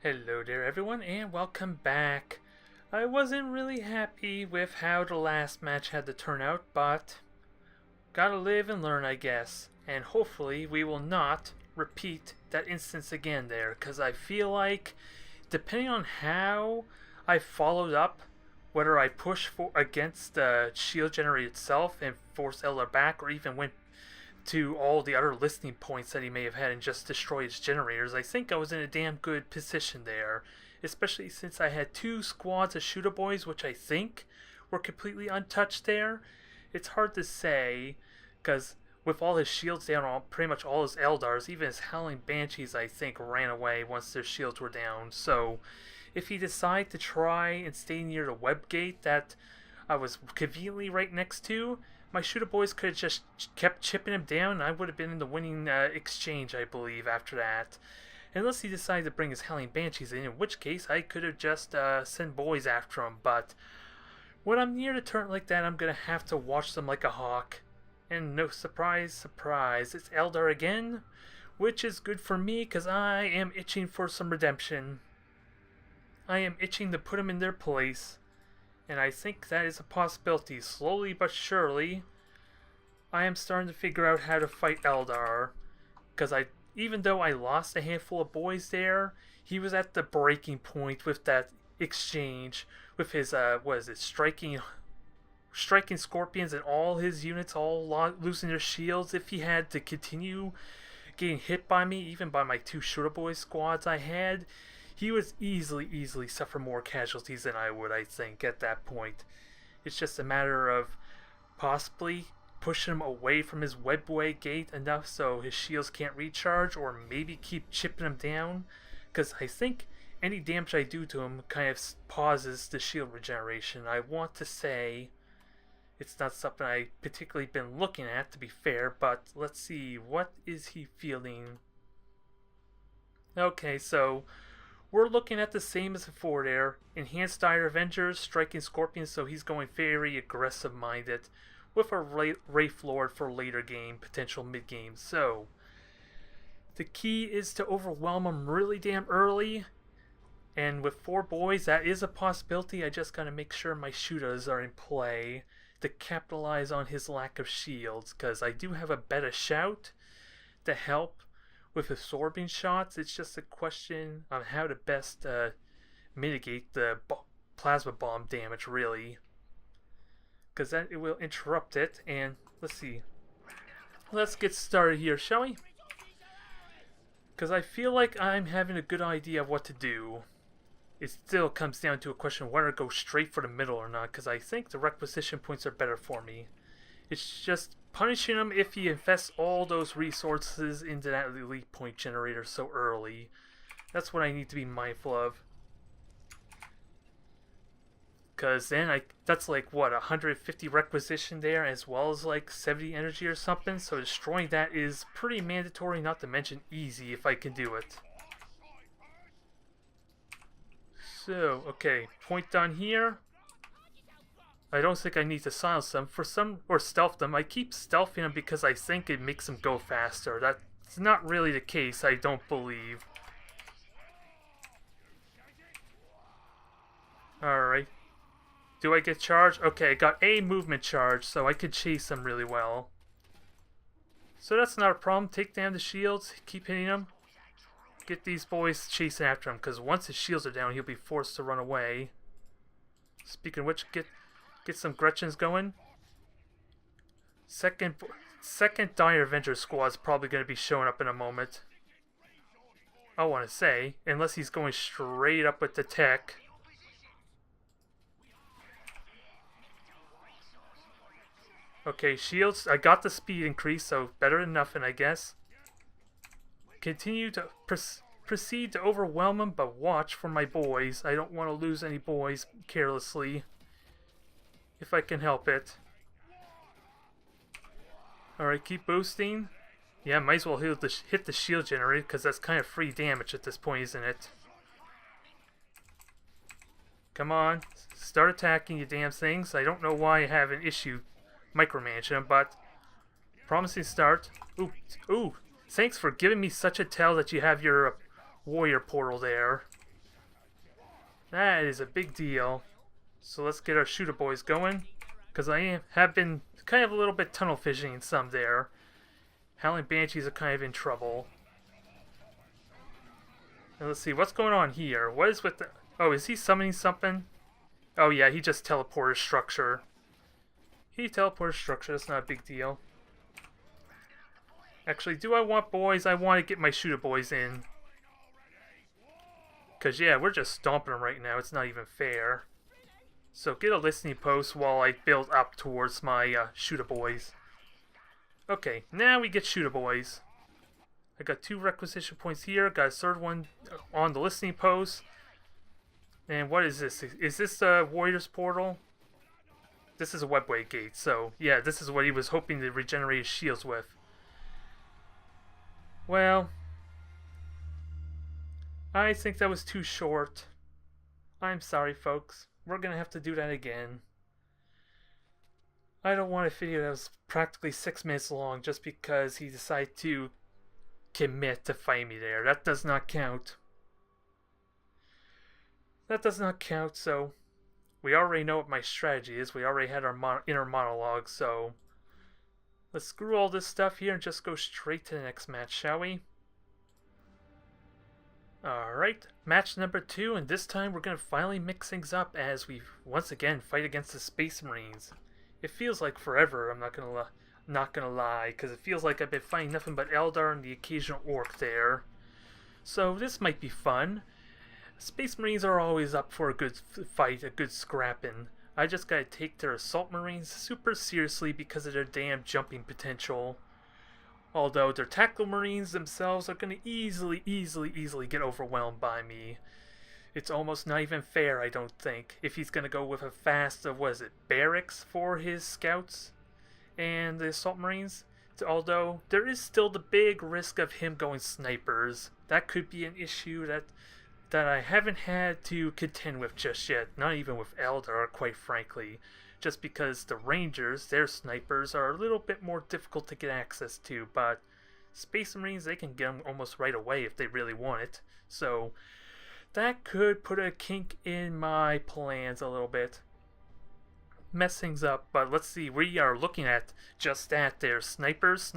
Hello there everyone and welcome back. I wasn't really happy with how the last match had to turn out, but gotta live and learn I guess. And hopefully we will not repeat that instance again there, because I feel like depending on how I followed up, whether I push for against the shield generator itself and force Eldar back, or even went to all the other listening points that he may have had and just destroy his generators, I think I was in a damn good position there. Especially since I had two squads of Shotta Boyz, which I think were completely untouched there. It's hard to say, because with all his shields down on pretty much all his Eldars, even his Howling Banshees I think ran away once their shields were down. So if he decided to try and stay near the web gate that I was conveniently right next to, my Shotta Boyz could have just kept chipping him down, and I would have been in the winning exchange, I believe, after that. Unless he decided to bring his Howling Banshees in which case I could have just sent boys after him. But when I'm near the turret like that, I'm going to have to watch them like a hawk. And no surprise, surprise, it's Eldar again, which is good for me because I am itching for some redemption. I am itching to put them in their place. And I think that is a possibility. Slowly but surely, I am starting to figure out how to fight Eldar. Because even though I lost a handful of boys there, he was at the breaking point with that exchange. With his, striking scorpions and all his units all losing their shields. If he had to continue getting hit by me, even by my two Shotta Boyz squads I had, he would easily suffer more casualties than I would, I think, at that point. It's just a matter of possibly pushing him away from his webway gate enough so his shields can't recharge, or maybe keep chipping him down, because I think any damage I do to him kind of pauses the shield regeneration. I want to say it's not something I particularly been looking at, to be fair, but let's see, what is he feeling? Okay, so we're looking at the same as before there. Enhanced Dire Avengers, Striking Scorpions, so he's going very aggressive minded with a Wraith Lord for later game, potential mid game. So the key is to overwhelm him really damn early. And with 4 boys, that is a possibility. I just gotta make sure my Shottas are in play to capitalize on his lack of shields, because I do have a better shout to help with absorbing shots. It's just a question on how to best mitigate the plasma bomb damage, really, because then it will interrupt it. And let's see, let's get started here, shall we? Because I feel like I'm having a good idea of what to do. It still comes down to a question of whether to go straight for the middle or not, because I think the requisition points are better for me. It's just punishing him if he invests all those resources into that elite point generator so early. That's what I need to be mindful of. Because then that's like, what, 150 requisition there, as well as like 70 energy or something. So destroying that is pretty mandatory, not to mention easy if I can do it. So, okay, point down here. I don't think I need to silence them or stealth them. I keep stealthing them because I think it makes them go faster. That's not really the case, I don't believe. Alright. Do I get charged? Okay, I got a movement charge, so I could chase them really well. So that's not a problem. Take down the shields, keep hitting them. Get these boys chasing after him, because once his shields are down, he'll be forced to run away. Speaking of which, get some Gretchens going. Second Dire Avenger squad is probably going to be showing up in a moment. I want to say, unless he's going straight up with the tech. Okay, shields. I got the speed increase, so better than nothing, I guess. Continue to proceed to overwhelm him, but watch for my boys. I don't want to lose any boys carelessly, if I can help it. Alright, keep boosting. Yeah, might as well hit the shield generator, because that's kind of free damage at this point, isn't it? Come on, start attacking, you damn things. I don't know why I have an issue micromanaging them, but promising start. Ooh, thanks for giving me such a tell that you have your warrior portal there. That is a big deal. So let's get our Shotta Boyz going. Because have been kind of a little bit tunnel fishing some there. Howling Banshees are kind of in trouble. And let's see, what's going on here? What is with the... Oh, is he summoning something? Oh yeah, he just teleported structure. He teleported structure, that's not a big deal. Actually, do I want boys? I want to get my Shotta Boyz in. Because yeah, we're just stomping them right now. It's not even fair. So get a listening post while I build up towards my Shotta Boyz. Okay, now we get Shotta Boyz. I got 2 requisition points here. Got a third one on the listening post. And what is this? Is this the Warrior's Portal? This is a webway gate. So yeah, this is what he was hoping to regenerate his shields with. Well, I think that was too short. I'm sorry, folks. We're gonna have to do that again. I don't want a video that was practically 6 minutes long just because he decided to commit to fight me there. That does not count. That does not count, so we already know what my strategy is. We already had our inner monologue, so let's screw all this stuff here and just go straight to the next match, shall we? Alright, match number 2, and this time we're going to finally mix things up as we once again fight against the Space Marines. It feels like forever, I'm not gonna lie, because it feels like I've been fighting nothing but Eldar and the occasional Orc there. So this might be fun. Space Marines are always up for a good fight, a good scrapping. I just gotta take their Assault Marines super seriously because of their damn jumping potential. Although their Tactical Marines themselves are gonna easily get overwhelmed by me. It's almost not even fair, I don't think, if he's gonna go with a fast, barracks for his scouts and the Assault Marines. Although there is still the big risk of him going snipers. That could be an issue that I haven't had to contend with just yet, not even with Eldar, quite frankly, just because the Rangers, their snipers, are a little bit more difficult to get access to, but Space Marines, they can get them almost right away if they really want it, so that could put a kink in my plans a little bit. Mess things up, but let's see, we are looking at just that there, snipers,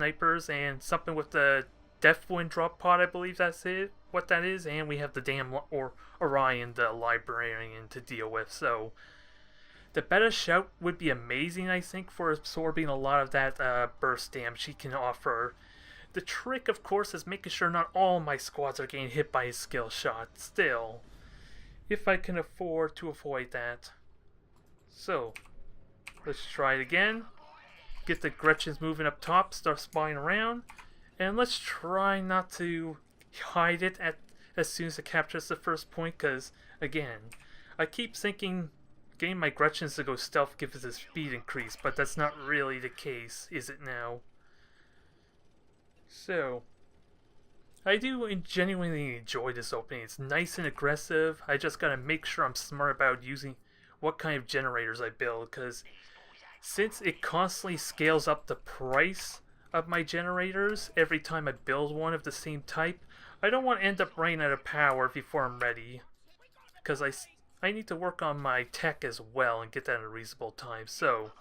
and something with the Deathwind drop pod, I believe that's it, what that is, and we have the damn Orion, the Librarian, to deal with, so the Beta Shout would be amazing, I think, for absorbing a lot of that burst damage he can offer. The trick, of course, is making sure not all my squads are getting hit by his skill shot, still, if I can afford to avoid that. So, let's try it again. Get the Gretchens moving up top, start spying around, and let's try not to hide it as soon as it captures the first point, because, again, I keep thinking getting my Gretchens to go stealth gives us a speed increase, but that's not really the case, is it now? So, I do genuinely enjoy this opening. It's nice and aggressive. I just gotta make sure I'm smart about using what kind of generators I build, because since it constantly scales up the price of my generators every time I build one of the same type, I don't want to end up running out of power before I'm ready, because I need to work on my tech as well and get that in a reasonable time. So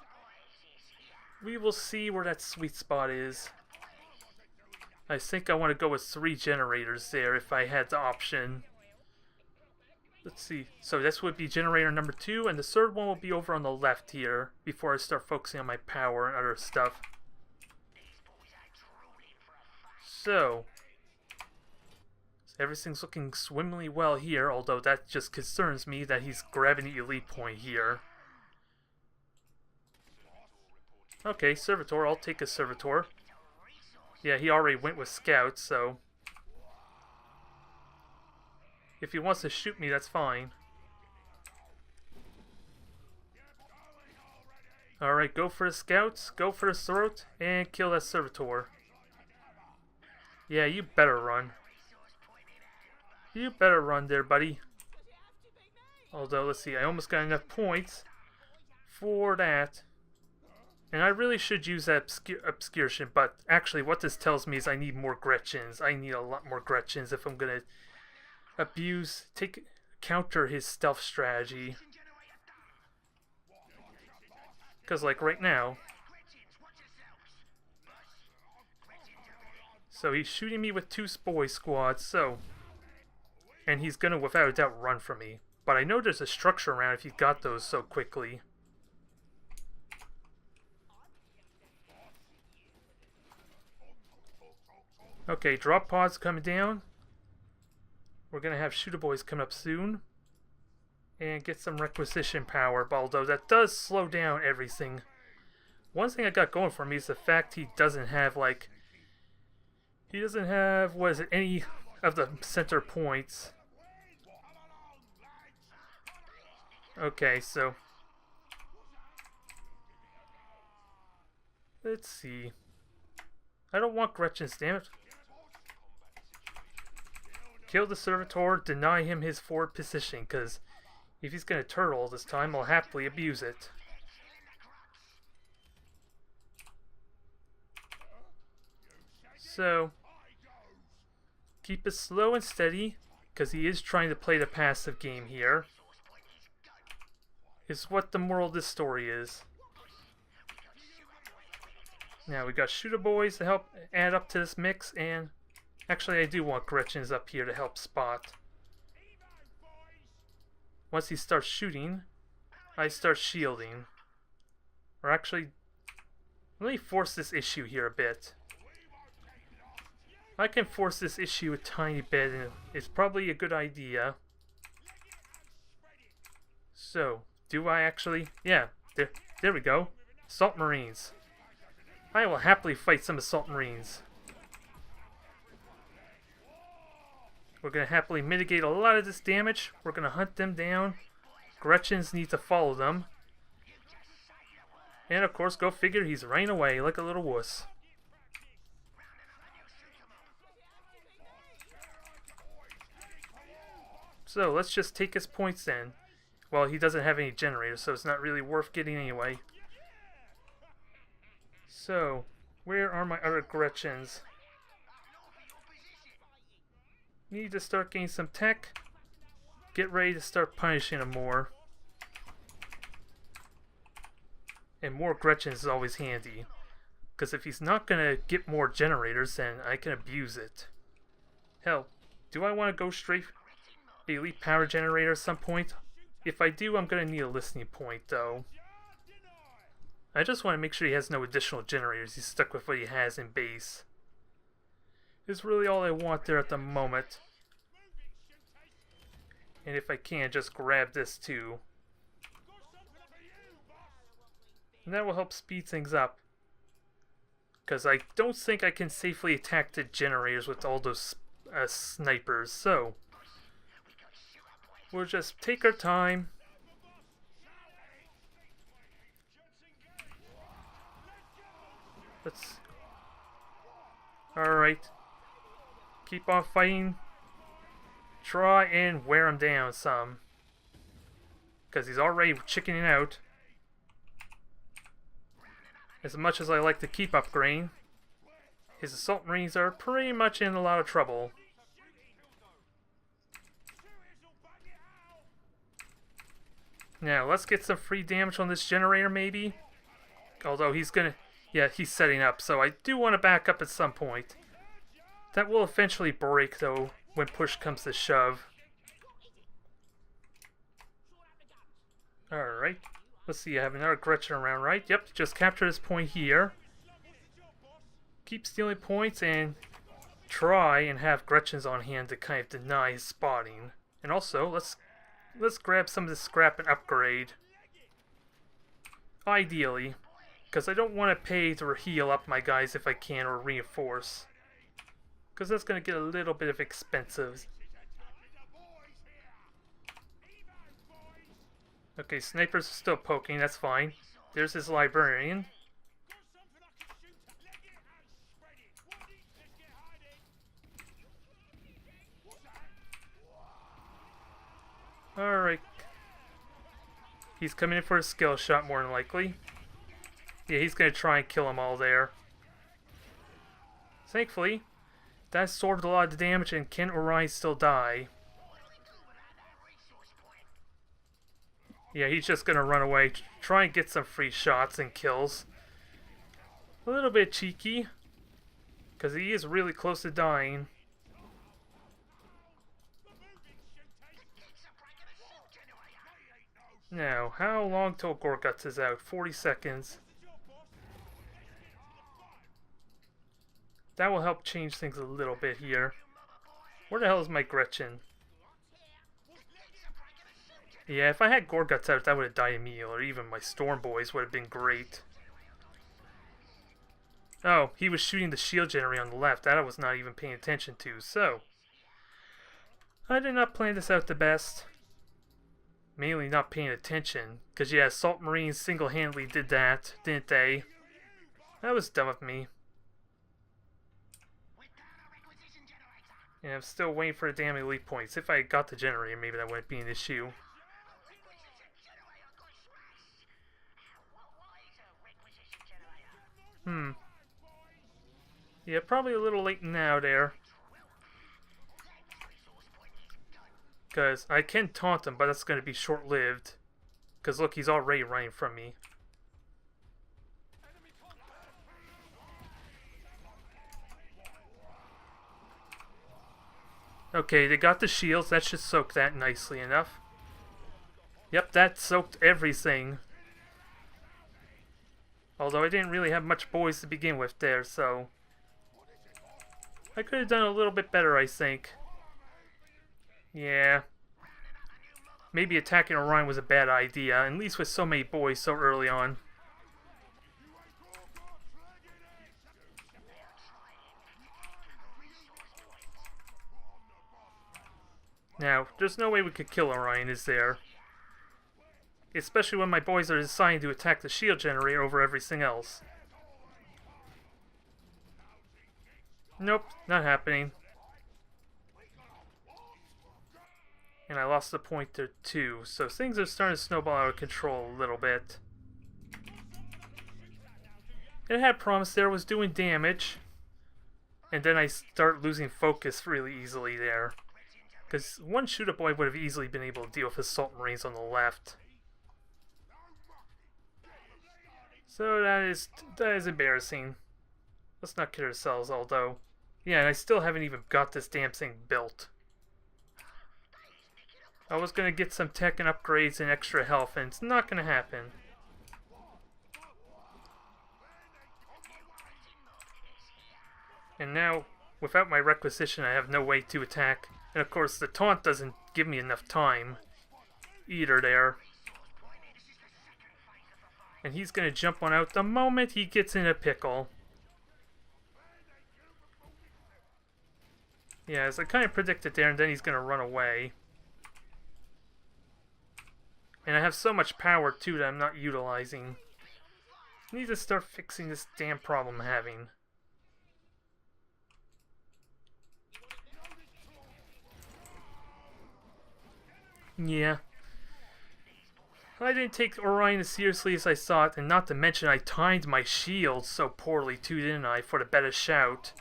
we will see where that sweet spot is. I think I want to go with 3 generators there if I had the option. Let's see. So this would be generator number 2, and the third one will be over on the left here before I start focusing on my power and other stuff. So everything's looking swimmingly well here, although that just concerns me that he's grabbing the elite point here. Okay, Servitor. I'll take a Servitor. Yeah, he already went with scouts, so if he wants to shoot me, that's fine. Alright, go for the scouts, go for the throat, and kill that Servitor. Yeah, you better run. You better run there, buddy. Although, let's see, I almost got enough points for that. And I really should use that obscuration, but actually what this tells me is I need more Gretchens. I need a lot more Gretchens if I'm going to counter his stealth strategy. Because, like, right now... So he's shooting me with 2 boy squads, so... And he's gonna, without a doubt, run from me. But I know there's a structure around if he got those so quickly. Okay, drop pods coming down. We're gonna have Shotta Boyz coming up soon. And get some requisition power, although that does slow down everything. One thing I got going for me is the fact he doesn't have, like... He doesn't have, what is it, any of the center points. Okay, so... Let's see. I don't want Gretchen's, damn it. Kill the servitor, deny him his forward position, because if he's going to turtle this time, I'll happily abuse it. So, keep it slow and steady, because he is trying to play the passive game here. Is what the moral of this story is. Now we got Shotta Boyz to help add up to this mix, and actually I do want Gretchen's up here to help spot. Once he starts shooting, I start shielding. Or actually, let me force this issue here a bit. I can force this issue a tiny bit, and it's probably a good idea. So, do I actually? Yeah, there we go. Assault Marines. I will happily fight some Assault Marines. We're going to happily mitigate a lot of this damage. We're going to hunt them down. Gretchen's need to follow them. And of course, go figure, he's running away like a little wuss. So, let's just take his points then. Well, he doesn't have any generators, so it's not really worth getting anyway. So, where are my other Gretchens? Need to start getting some tech. Get ready to start punishing him more. And more Gretchens is always handy. Because if he's not going to get more generators, then I can abuse it. Hell, do I want to go straight elite power generator at some point? If I do, I'm going to need a listening point, though. I just want to make sure he has no additional generators. He's stuck with what he has in base. Is really all I want there at the moment. And if I can, just grab this too. And that will help speed things up. Because I don't think I can safely attack the generators with all those snipers. So, we'll just take our time. Let's... Alright. Keep on fighting. Try and wear him down some. Because he's already chickening out. As much as I like to keep upgrading, his Assault Marines are pretty much in a lot of trouble. Now, let's get some free damage on this generator, maybe. Although he's gonna... Yeah, he's setting up, so I do want to back up at some point. That will eventually break, though, when push comes to shove. Alright. Let's see, I have another Gretchen around, right? Yep, just capture this point here. Keep stealing points and try and have Gretchens on hand to kind of deny his spotting. And also, let's grab some of this scrap and upgrade. Ideally. Because I don't want to pay to heal up my guys if I can, or reinforce. Because that's going to get a little bit of expensive. Okay, snipers are still poking, that's fine. There's his librarian. Alright. He's coming in for a skill shot more than likely. Yeah, he's going to try and kill them all there. Thankfully, that absorbed a lot of the damage, and can Orion still die? Yeah, he's just gonna run away, try and get some free shots and kills. A little bit cheeky, because he is really close to dying. Now, how long till Gorguts is out? 40 seconds. That will help change things a little bit here. Where the hell is my Gretchen? Yeah, if I had Gorguts out, that would have died immediately, or even my Storm Boys would have been great. Oh, he was shooting the shield generator on the left. That I was not even paying attention to, so... I did not plan this out the best. Mainly not paying attention. Because, yeah, Salt Marines single-handedly did that, didn't they? That was dumb of me. And I'm still waiting for the damn elite points. If I got the generator, maybe that wouldn't be an issue. Yeah, probably a little late now there. Because I can taunt him, but that's going to be short-lived. Because look, he's already running from me. Okay, they got the shields. That should soak that nicely enough. Yep, that soaked everything. Although I didn't really have much boys to begin with there, so... I could have done a little bit better, I think. Yeah. Maybe attacking Orion was a bad idea, at least with so many boys so early on. Now, there's no way we could kill Orion, is there? Especially when my boys are deciding to attack the shield generator over everything else. Nope, not happening. And I lost the pointer too, so things are starting to snowball out of control a little bit. It had promised there, was doing damage. And then I start losing focus really easily there. Because one Shotta Boy would have easily been able to deal with Assault Marines on the left. So that is embarrassing. Let's not kid ourselves, although... Yeah, and I still haven't even got this damn thing built. I was going to get some tech and upgrades and extra health, and it's not going to happen. And now, without my requisition, I have no way to attack. And of course, the taunt doesn't give me enough time either there. And he's going to jump one out the moment he gets in a pickle. Yeah, as I kind of predicted there, and then he's going to run away. And I have so much power, too, that I'm not utilizing. I need to start fixing this damn problem I'm having. Yeah. I didn't take Orion as seriously as I thought, and not to mention I timed my shield so poorly, too, didn't I, for the better shout.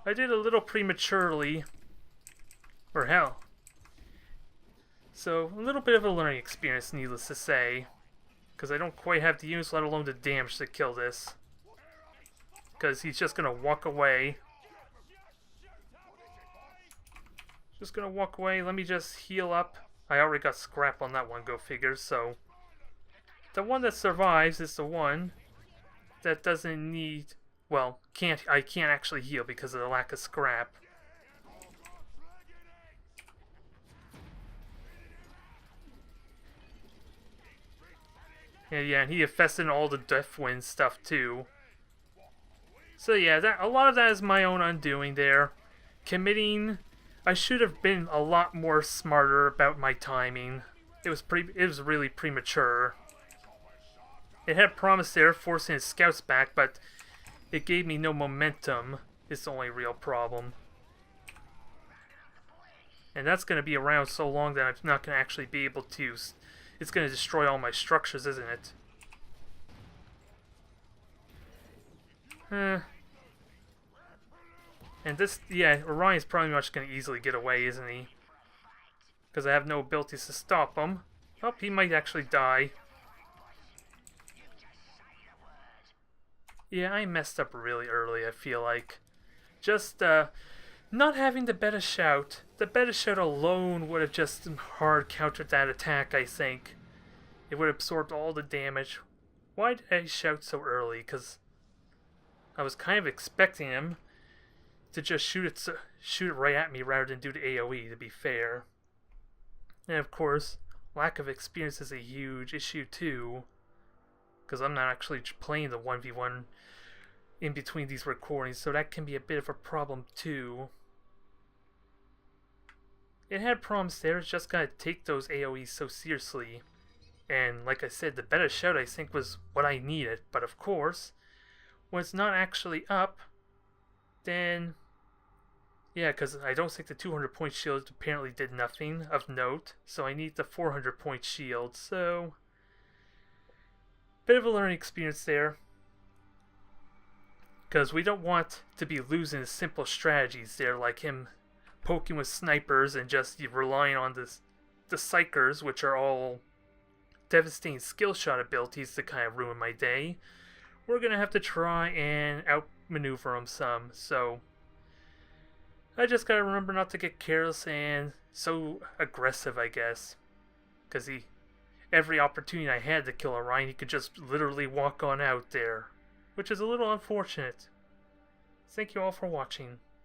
I did a little prematurely. Or hell. So, a little bit of a learning experience, needless to say. Because I don't quite have the units, let alone the damage to kill this. Because he's just going to walk away. Just going to walk away. Let me just heal up. I already got scrap on that one, go figure, so... The one that survives is the one that doesn't need... Well, I can't actually heal because of the lack of scrap. Yeah, and he infested all the Deathwind stuff too. So yeah, a lot of that is my own undoing there. Committing... I should have been a lot more smarter about my timing. It was really premature. It had promised there, forcing his scouts back, but it gave me no momentum. It's the only real problem. And that's going to be around so long that I'm not going to actually be able to... It's going to destroy all my structures, isn't it? And this, yeah, Orion's probably much going to easily get away, isn't he? Because I have no abilities to stop him. Oh, he might actually die. Yeah, I messed up really early, I feel like. Just, not having the better shout. The better shout alone would have just hard countered that attack, I think. It would have absorbed all the damage. Why did I shout so early? Because I was kind of expecting him to just shoot it right at me rather than do the AoE, to be fair. And of course, lack of experience is a huge issue too, because I'm not actually playing the 1v1 in between these recordings, so that can be a bit of a problem too. It had problems there, it's just gotta take those AoEs so seriously. And like I said, the better shout I think was what I needed, but of course, when it's not actually up, then yeah, because I don't think the 200 point shield apparently did nothing of note, so I need the 400 point shield, so bit of a learning experience there. Because we don't want to be losing the simple strategies there, like him poking with snipers and just relying on the psychers, which are all devastating skill shot abilities to kind of ruin my day. We're going to have to try and outmaneuver him some, so I just gotta remember not to get careless and so aggressive, I guess. Because every opportunity I had to kill Orion, he could just literally walk on out there, which is a little unfortunate. Thank you all for watching.